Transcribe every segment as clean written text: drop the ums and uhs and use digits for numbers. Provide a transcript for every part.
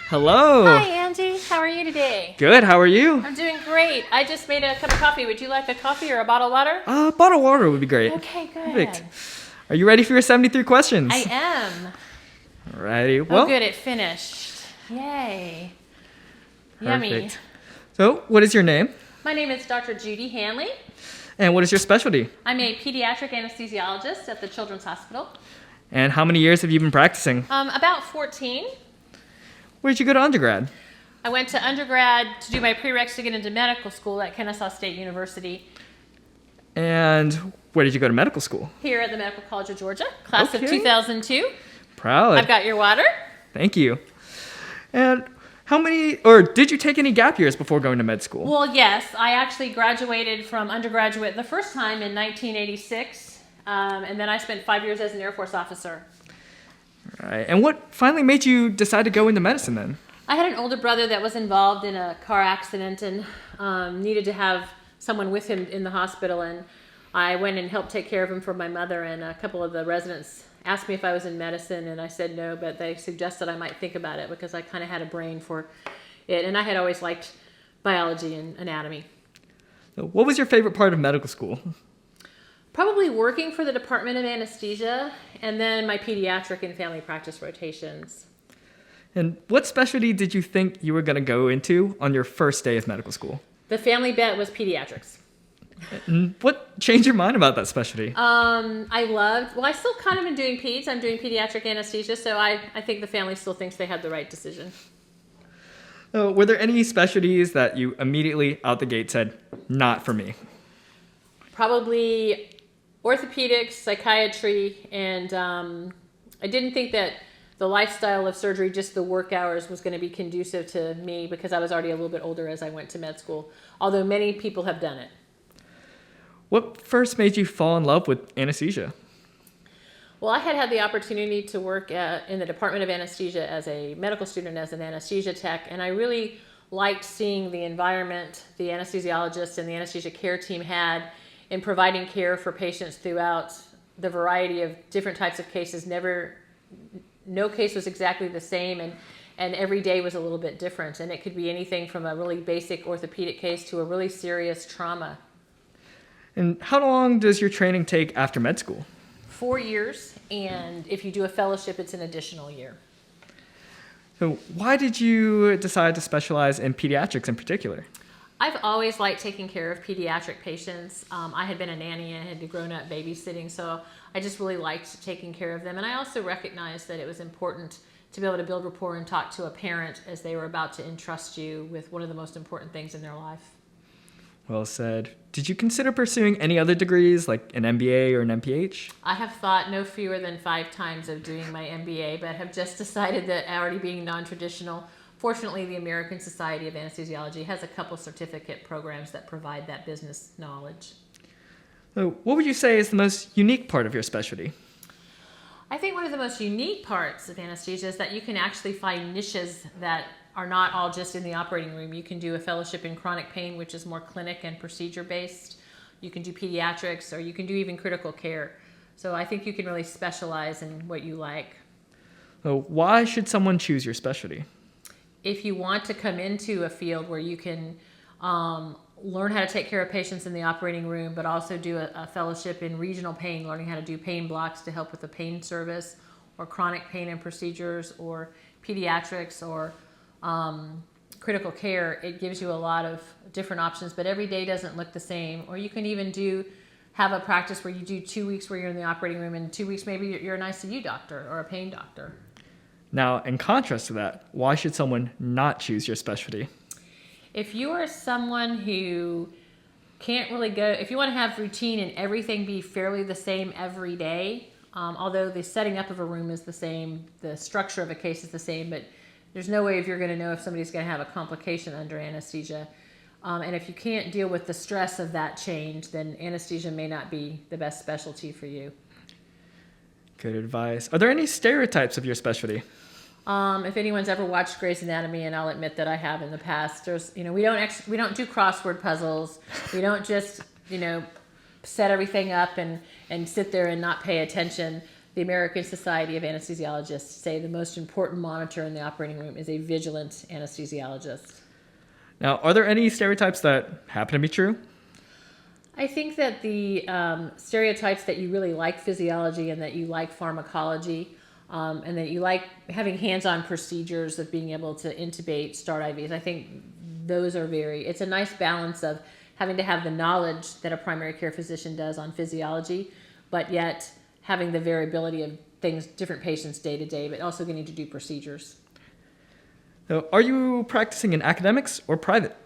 Hello. Hi, Angie. How are you today? Good. How are you? I'm doing great. I just made a cup of coffee. Would you like a coffee or a bottle of water? A bottle of water would be great. Okay, good. Perfect. Are you ready for your 73 questions? I am. Alrighty. Well, Oh, good. It finished. Yay. Yummy. Perfect. So, what is your name? My name is Dr. Judy Handley. And what is your specialty? I'm a pediatric anesthesiologist at the Children's Hospital. And how many years have you been practicing? About 14. Where did you go to undergrad? I went to undergrad to do my prereqs to get into medical school at Kennesaw State University. And where did you go to medical school? Here at the Medical College of Georgia, class Okay. of 2002. Proud. I've got your water. Thank you. And how many, or did you take any gap years before going to med school? Well, yes. I actually graduated from undergraduate the first time in 1986, and then I spent 5 years as an Air Force officer. All right. And what finally made you decide to go into medicine then? I had an older brother that was involved in a car accident and needed to have someone with him in the hospital, and I went and helped take care of him for my mother, and a couple of the residents asked me if I was in medicine, and I said no, but they suggested I might think about it because I kind of had a brain for it, and I had always liked biology and anatomy. So what was your favorite part of medical school? Probably working for the Department of Anesthesia, and then my pediatric and family practice rotations. And what specialty did you think you were going to go into on your first day of medical school? The family bet was pediatrics. And what changed your mind about that specialty? I still kind of am doing peds. I'm doing pediatric anesthesia, so I think the family still thinks they had the right decision. Were there any specialties that you immediately out the gate said, not for me? Probably orthopedics, psychiatry, and I didn't think that the lifestyle of surgery, just the work hours, was going to be conducive to me because I was already a little bit older as I went to med school, although many people have done it. What first made you fall in love with anesthesia? Well, I had the opportunity to work in the Department of Anesthesia as a medical student, as an anesthesia tech, and I really liked seeing the environment the anesthesiologist and the anesthesia care team had in providing care for patients throughout the variety of different types of cases. No case was exactly the same, and every day was a little bit different, and it could be anything from a really basic orthopedic case to a really serious trauma. And how long does your training take after med school? 4 years, and if you do a fellowship, it's an additional year. So why did you decide to specialize in pediatrics in particular? I've always liked taking care of pediatric patients. I had been a nanny and had grown up babysitting, so I just really liked taking care of them. And I also recognized that it was important to be able to build rapport and talk to a parent as they were about to entrust you with one of the most important things in their life. Well said. Did you consider pursuing any other degrees like an MBA or an MPH? I have thought no fewer than 5 times of doing my MBA, but have just decided that already being non-traditional, fortunately the American Society of Anesthesiology has a couple certificate programs that provide that business knowledge. So what would you say is the most unique part of your specialty? I think one of the most unique parts of anesthesia is that you can actually find niches that are not all just in the operating room. You can do a fellowship in chronic pain, which is more clinic and procedure based. You can do pediatrics, or you can do even critical care. So I think you can really specialize in what you like. So why should someone choose your specialty? If you want to come into a field where you can learn how to take care of patients in the operating room, but also do a fellowship in regional pain, learning how to do pain blocks to help with the pain service, or chronic pain and procedures, or pediatrics, or critical care, it gives you a lot of different options, but every day doesn't look the same. Or you can even have a practice where you do 2 weeks where you're in the operating room, and 2 weeks maybe you're an ICU doctor or a pain doctor. Now, in contrast to that, why should someone not choose your specialty? If you are someone who can't really go, if you want to have routine and everything be fairly the same every day, although the setting up of a room is the same, the structure of a case is the same, but there's no way if you're going to know if somebody's going to have a complication under anesthesia. And if you can't deal with the stress of that change, then anesthesia may not be the best specialty for you. Good advice. Are there any stereotypes of your specialty? If anyone's ever watched Grey's Anatomy, and I'll admit that I have in the past, there's, we don't do crossword puzzles. We don't just, set everything up and sit there and not pay attention. the American Society of Anesthesiologists say the most important monitor in the operating room is a vigilant anesthesiologist. Now, are there any stereotypes that happen to be true? I think that the stereotypes that you really like physiology and that you like pharmacology and that you like having hands-on procedures of being able to intubate, start IVs, I think those are it's a nice balance of having to have the knowledge that a primary care physician does on physiology, but yet having the variability of things, different patients day to day, but also getting to do procedures. So are you practicing in academics or private?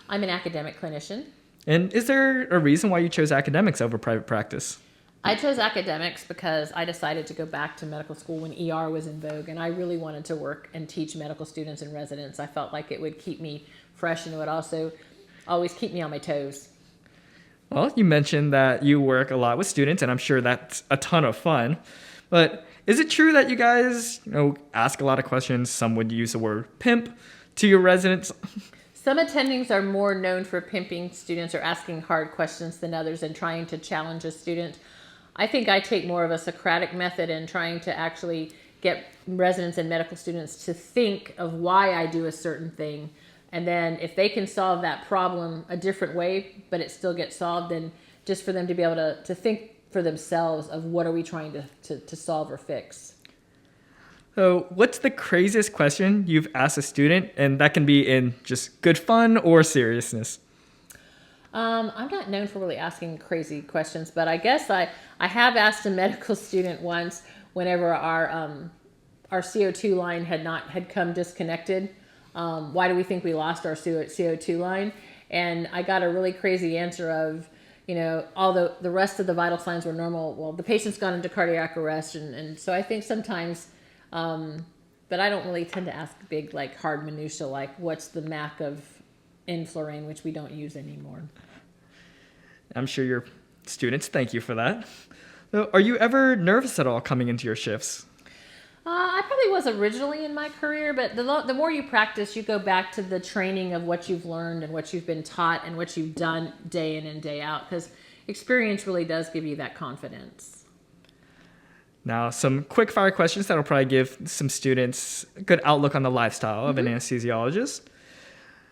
I'm an academic clinician. And is there a reason why you chose academics over private practice? I chose academics because I decided to go back to medical school when ER was in vogue, and I really wanted to work and teach medical students and residents. I felt like it would keep me fresh and it would also always keep me on my toes. Well, you mentioned that you work a lot with students, and I'm sure that's a ton of fun. But is it true that you guys, ask a lot of questions? Some would use the word pimp to your residents. Some attendings are more known for pimping students or asking hard questions than others and trying to challenge a student. I think I take more of a Socratic method in trying to actually get residents and medical students to think of why I do a certain thing. And then if they can solve that problem a different way, but it still gets solved, then just for them to be able to think for themselves of what are we trying to solve or fix. So what's the craziest question you've asked a student? And that can be in just good fun or seriousness. I'm not known for really asking crazy questions, but I guess I have asked a medical student once whenever our CO2 line had come disconnected. Why do we think we lost our CO2 line? And I got a really crazy answer of, although the rest of the vital signs were normal, well, the patient's gone into cardiac arrest. And so I think sometimes, but I don't really tend to ask big, hard minutia, like what's the MAC of Influrane, which we don't use anymore. I'm sure your students thank you for that. So are you ever nervous at all coming into your shifts? I probably was originally in my career, but the more you practice, you go back to the training of what you've learned and what you've been taught and what you've done day in and day out, because experience really does give you that confidence. Now, some quick fire questions that'll probably give some students a good outlook on the lifestyle of an anesthesiologist.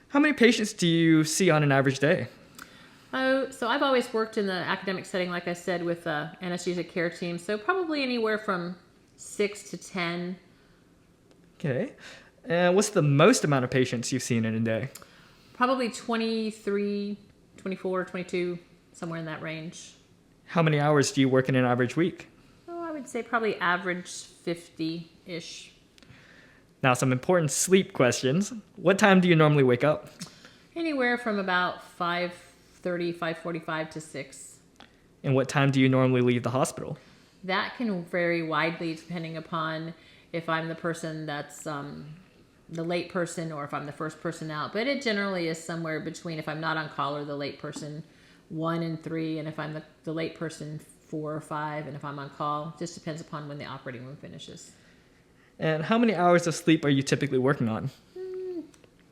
How many patients do you see on an average day? Oh, so I've always worked in the academic setting, like I said, with anesthesia care team. So probably anywhere from 6 to 10. Okay. And what's the most amount of patients you've seen in a day? Probably 23, 24, 22, somewhere in that range. How many hours do you work in an average week? Oh, I would say probably average 50-ish. Now, some important sleep questions. What time do you normally wake up? Anywhere from about 5:30, 5:45 to 6. And what time do you normally leave the hospital? That can vary widely depending upon if I'm the person that's the late person or if I'm the first person out. But it generally is somewhere between, if I'm not on call or the late person, 1 and 3. And if I'm the late person, 4 or 5. And if I'm on call, just depends upon when the operating room finishes. And how many hours of sleep are you typically working on?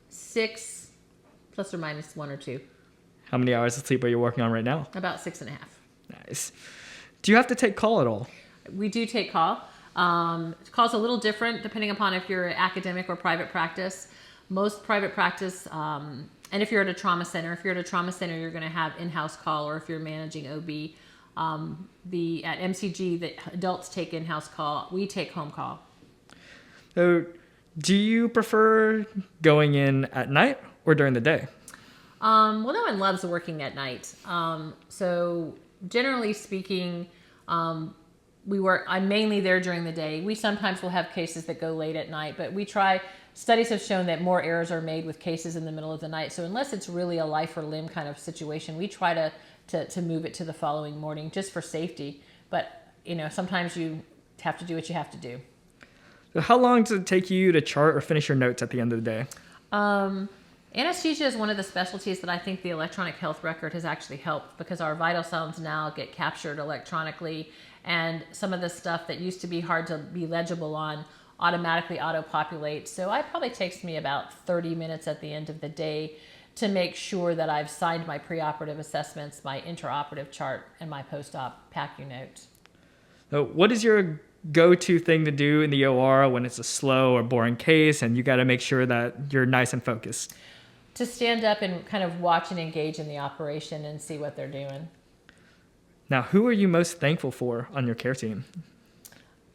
6 plus or minus 1 or 2. How many hours of sleep are you working on right now? About 6.5. Nice. Do you have to take call at all? We do take call. Call's a little different depending upon if you're academic or private practice. Most private practice, and if you're at a trauma center, you're going to have in-house call, or if you're managing OB, at MCG, the adults take in-house call. We take home call. So, do you prefer going in at night or during the day? Well, no one loves working at night. So generally speaking, I'm mainly there during the day. We sometimes will have cases that go late at night, but studies have shown that more errors are made with cases in the middle of the night. So unless it's really a life or limb kind of situation, we try to move it to the following morning just for safety. But, sometimes you have to do what you have to do. So how long does it take you to chart or finish your notes at the end of the day? Anesthesia is one of the specialties that I think the electronic health record has actually helped, because our vital signs now get captured electronically, and some of the stuff that used to be hard to be legible on automatically auto-populates. So it probably takes me about 30 minutes at the end of the day to make sure that I've signed my preoperative assessments, my intraoperative chart, and my post-op PACU note. So what is your go-to thing to do in the OR when it's a slow or boring case and you got to make sure that you're nice and focused? To stand up and kind of watch and engage in the operation and see what they're doing. Now, who are you most thankful for on your care team?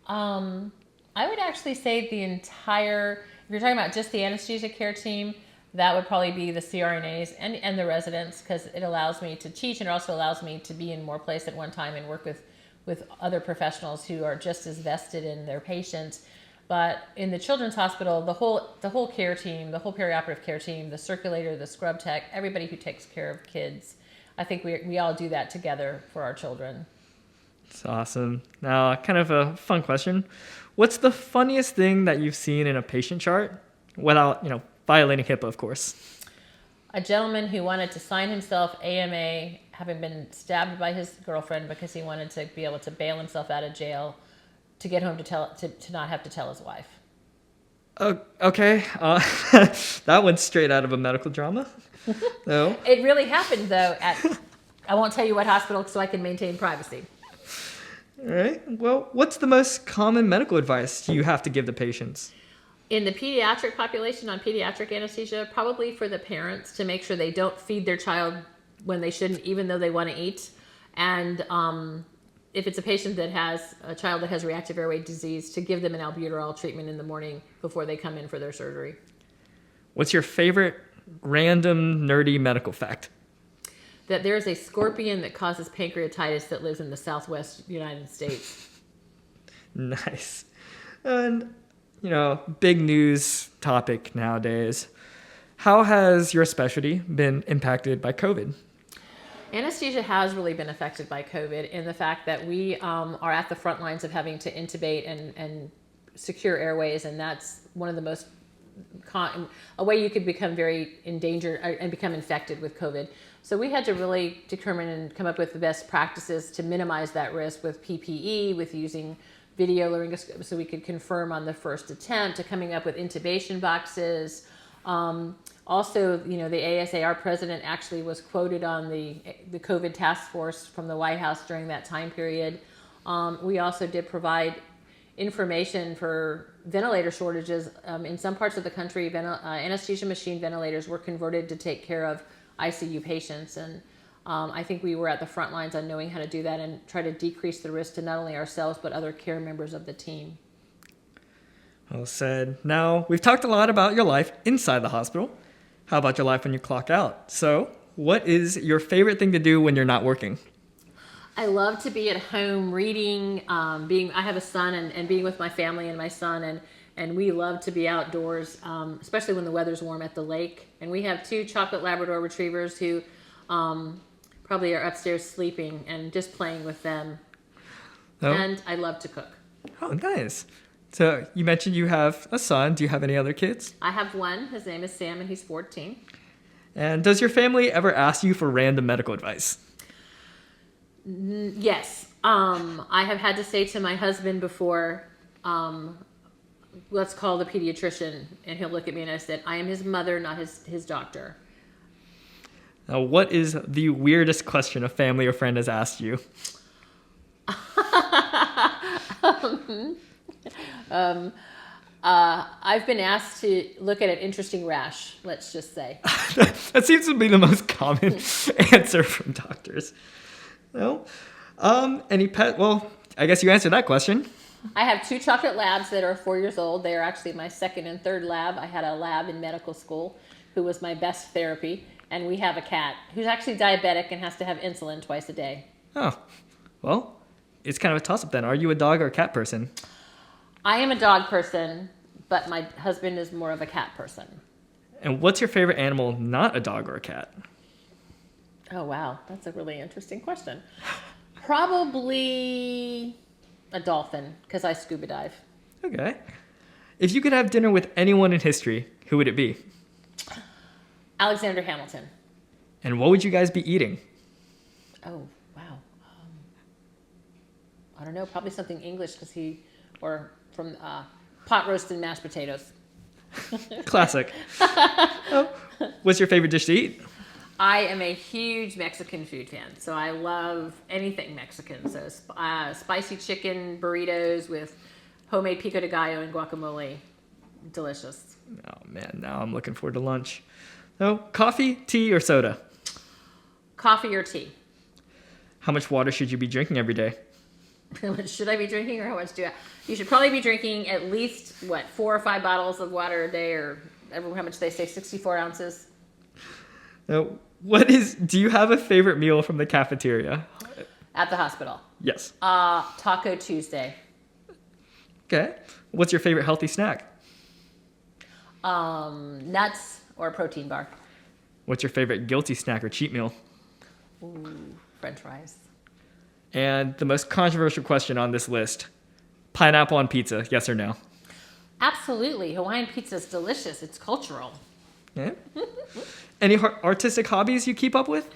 I would actually say the entire, if you're talking about just the anesthesia care team, that would probably be the CRNAs and the residents, because it allows me to teach and it also allows me to be in more places at one time and work with other professionals who are just as vested in their patients. But in the children's hospital, the whole care team, the whole perioperative care team, the circulator, the scrub tech, everybody who takes care of kids, I think we all do that together for our children. It's awesome. Now, kind of a fun question. What's the funniest thing that you've seen in a patient chart without, violating HIPAA, of course? A gentleman who wanted to sign himself AMA, having been stabbed by his girlfriend because he wanted to be able to bail himself out of jail to get home to not have to tell his wife. Okay. That went straight out of a medical drama. No. It really happened, though, I won't tell you what hospital so I can maintain privacy. All right. Well, what's the most common medical advice you have to give the patients? In the pediatric population on pediatric anesthesia, probably for the parents to make sure they don't feed their child when they shouldn't, even though they want to eat. And if it's a patient that has a child that has reactive airway disease, to give them an albuterol treatment in the morning before they come in for their surgery. What's your favorite random nerdy medical fact? That there's a scorpion that causes pancreatitis that lives in the southwest United States. Nice. And, big news topic nowadays. How has your specialty been impacted by COVID? Anesthesia has really been affected by COVID in the fact that we are at the front lines of having to intubate and secure airways, and that's one of the most a way you could become very endangered and become infected with COVID. So we had to really determine and come up with the best practices to minimize that risk with PPE, with using video laryngoscopy so we could confirm on the first attempt, to coming up with intubation boxes. Also, the ASAR president actually was quoted on the COVID task force from the White House during that time period. We also did provide information for ventilator shortages. In some parts of the country, anesthesia machine ventilators were converted to take care of ICU patients. And I think we were at the front lines on knowing how to do that and try to decrease the risk to not only ourselves, but other care members of the team. Well said. Now, we've talked a lot about your life inside the hospital. How about your life when you clock out? So, what is your favorite thing to do when you're not working? I love to be at home reading, I have a son and being with my family and my son, and we love to be outdoors, especially when the weather's warm at the lake. And we have 2 chocolate Labrador retrievers who probably are upstairs sleeping and just playing with them. Oh. And I love to cook. Oh, nice. So you mentioned you have a son. Do you have any other kids? I have one. His name is Sam, and he's 14. And does your family ever ask you for random medical advice? Yes. I have had to say to my husband before, let's call the pediatrician, and he'll look at me and I said, I am his mother, not his doctor. Now, what is the weirdest question a family or friend has asked you? I've been asked to look at an interesting rash, let's just say. That seems to be the most common answer from doctors. No? Any pet? Well, I guess you answered that question. I have 2 chocolate labs that are 4 years old. They are actually my second and third lab. I had a lab in medical school who was my best therapy. And we have a cat who's actually diabetic and has to have insulin twice a day. Oh, well, it's kind of a toss-up then. Are you a dog or a cat person? I am a dog person, but my husband is more of a cat person. And what's your favorite animal, not a dog or a cat? Oh, wow. That's a really interesting question. Probably a dolphin, because I scuba dive. Okay. If you could have dinner with anyone in history, who would it be? Alexander Hamilton. And what would you guys be eating? Oh, wow. I don't know. Probably something English, or from pot roast and mashed potatoes. Classic. Oh, what's your favorite dish to eat? I am a huge Mexican food fan, so I love anything Mexican. So spicy chicken burritos with homemade pico de gallo and guacamole, delicious. Oh man, now I'm looking forward to lunch. So, coffee, tea, or soda? Coffee or tea? How much water should you be drinking every day? How much should I be drinking, or how much do I? You should probably be drinking at least 4 or 5 bottles of water a day, or how much they say, 64 ounces. So, do you have a favorite meal from the cafeteria? At the hospital? Yes. Taco Tuesday. Okay. What's your favorite healthy snack? Nuts or a protein bar. What's your favorite guilty snack or cheat meal? Ooh, French fries. And the most controversial question on this list, pineapple on pizza, yes or no? Absolutely. Hawaiian pizza is delicious. It's cultural. Yeah. Any artistic hobbies you keep up with?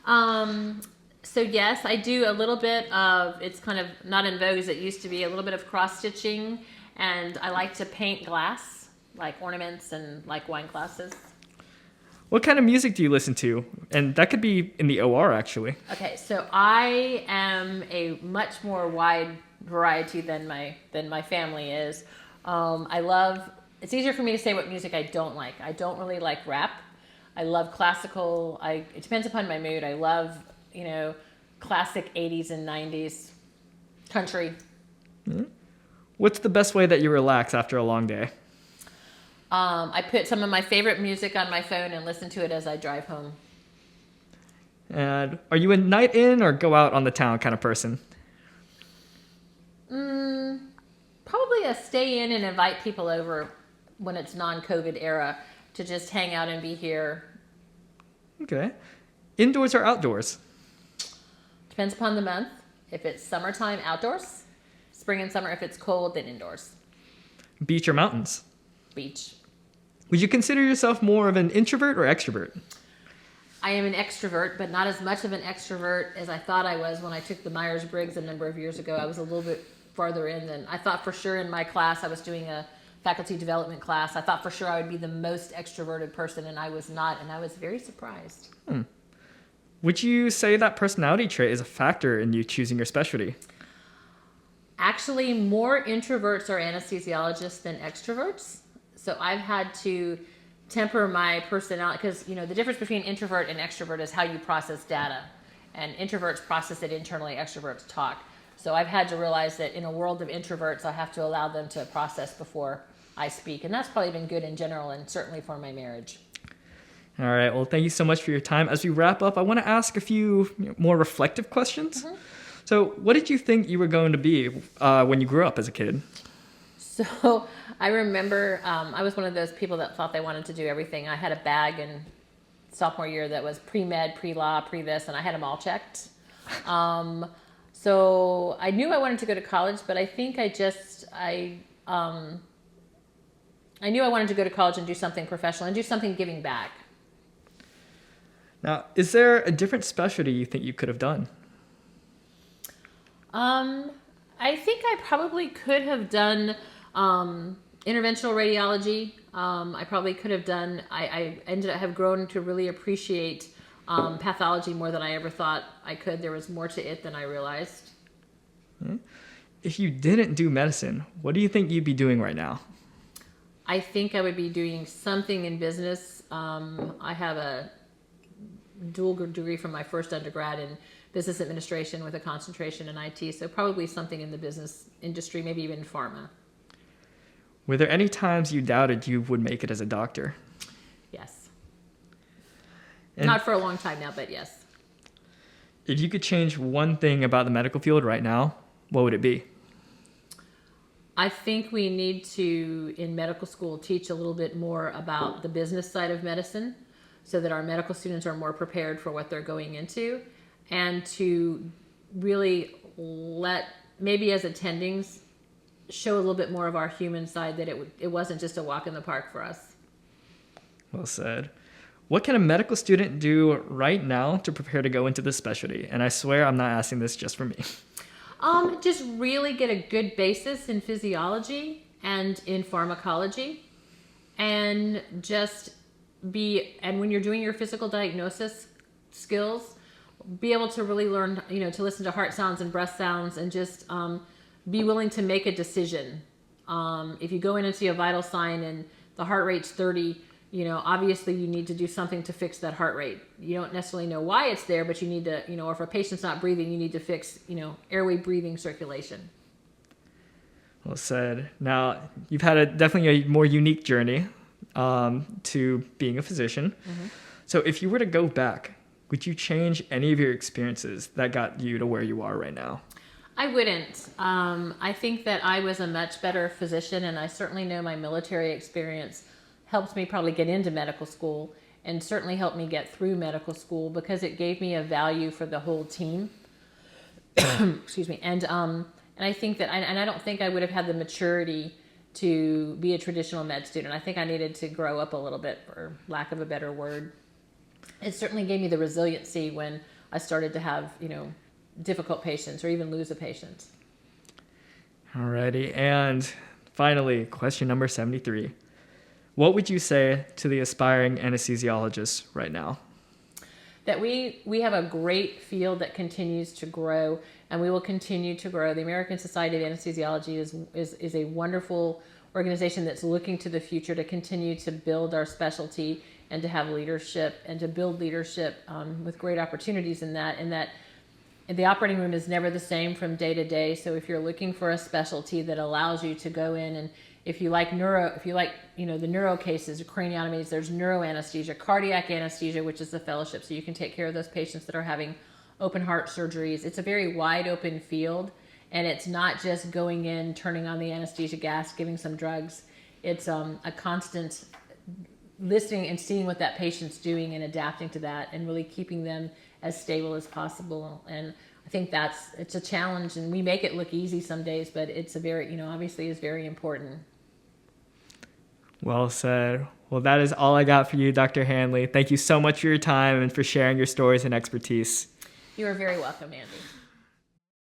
So yes, I do a little bit of, it's kind of not in vogue as it used to be, a little bit of cross stitching, and I like to paint glass, like ornaments and like wine glasses. What kind of music do you listen to? And that could be in the OR, actually. Okay, so I am a much more wide variety than my family is. It's easier for me to say what music I don't like. I don't really like rap. I love classical. It depends upon my mood. I love, classic 80s and 90s country. Mm-hmm. What's the best way that you relax after a long day? I put some of my favorite music on my phone and listen to it as I drive home. And are you a night in or go out on the town kind of person? Probably a stay in and invite people over when it's non-COVID era to just hang out and be here. Okay. Indoors or outdoors? Depends upon the month. If it's summertime, outdoors. Spring and summer, if it's cold, then indoors. Beach or mountains? Beach. Would you consider yourself more of an introvert or extrovert? I am an extrovert, but not as much of an extrovert as I thought I was when I took the Myers-Briggs a number of years ago. I was a little bit farther in than I thought for sure in my class. I was doing a faculty development class. I thought for sure I would be the most extroverted person, and I was not, and I was very surprised. Would you say that personality trait is a factor in you choosing your specialty? Actually, more introverts are anesthesiologists than extroverts. So I've had to temper my personality because, the difference between introvert and extrovert is how you process data. And introverts process it internally, extroverts talk. So I've had to realize that in a world of introverts, I have to allow them to process before I speak. And that's probably been good in general and certainly for my marriage. All right. Well, thank you so much for your time. As we wrap up, I want to ask a few more reflective questions. Mm-hmm. So what did you think you were going to be when you grew up as a kid? So I remember I was one of those people that thought they wanted to do everything. I had a bag in sophomore year that was pre-med, pre-law, pre-this, and I had them all checked. So I knew I wanted to go to college, but I think I knew I wanted to go to college and do something professional and do something giving back. Now, is there a different specialty you think you could have done? I think I probably could have done interventional radiology. I probably could have done, I ended up have grown to really appreciate pathology more than I ever thought I could. There was more to it than I realized. If you didn't do medicine, what do you think you'd be doing right now? I think I would be doing something in business. I have a dual degree from my first undergrad in business administration with a concentration in IT, so probably something in the business industry, maybe even pharma. Were there any times you doubted you would make it as a doctor? Yes. And not for a long time now, but yes. If you could change one thing about the medical field right now, what would it be? I think we need to, in medical school, teach a little bit more about the business side of medicine so that our medical students are more prepared for what they're going into, and to really let, maybe as attendings, show a little bit more of our human side, that it wasn't just a walk in the park for us. Well said. What can a medical student do right now to prepare to go into this specialty? And I swear I'm not asking this just for me. Just really get a good basis in physiology and in pharmacology, and just and when you're doing your physical diagnosis skills, be able to really learn, to listen to heart sounds and breath sounds, and just be willing to make a decision. If you go in and see a vital sign and the heart rate's 30, obviously you need to do something to fix that heart rate. You don't necessarily know why it's there, but you need to, or if a patient's not breathing, you need to fix, airway, breathing, circulation. Well said. Now, you've had definitely a more unique journey to being a physician. Mm-hmm. So if you were to go back, would you change any of your experiences that got you to where you are right now? I wouldn't. I think that I was a much better physician, and I certainly know my military experience helped me probably get into medical school, and certainly helped me get through medical school, because it gave me a value for the whole team. Excuse me. And I think that, and I don't think I would have had the maturity to be a traditional med student. I think I needed to grow up a little bit, for lack of a better word. It certainly gave me the resiliency when I started to have, difficult patients, or even lose a patient. Alrighty. And finally, question number 73. What would you say to the aspiring anesthesiologists right now? That we have a great field that continues to grow, and we will continue to grow. The American Society of Anesthesiology is a wonderful organization that's looking to the future to continue to build our specialty and to have leadership, and to build leadership with great opportunities in that. And that the operating room is never the same from day to day. So if you're looking for a specialty that allows you to go in, and if you like the neuro cases, craniotomies, there's neuroanesthesia, cardiac anesthesia, which is the fellowship, so you can take care of those patients that are having open heart surgeries. It's a very wide open field, and it's not just going in, turning on the anesthesia gas, giving some drugs. It's a constant listening and seeing what that patient's doing and adapting to that, and really keeping them as stable as possible. And I think it's a challenge, and we make it look easy some days, but it's a very, obviously is very important. Well said. Well, that is all I got for you, Dr. Handley. Thank you so much for your time and for sharing your stories and expertise. You are very welcome, Andy.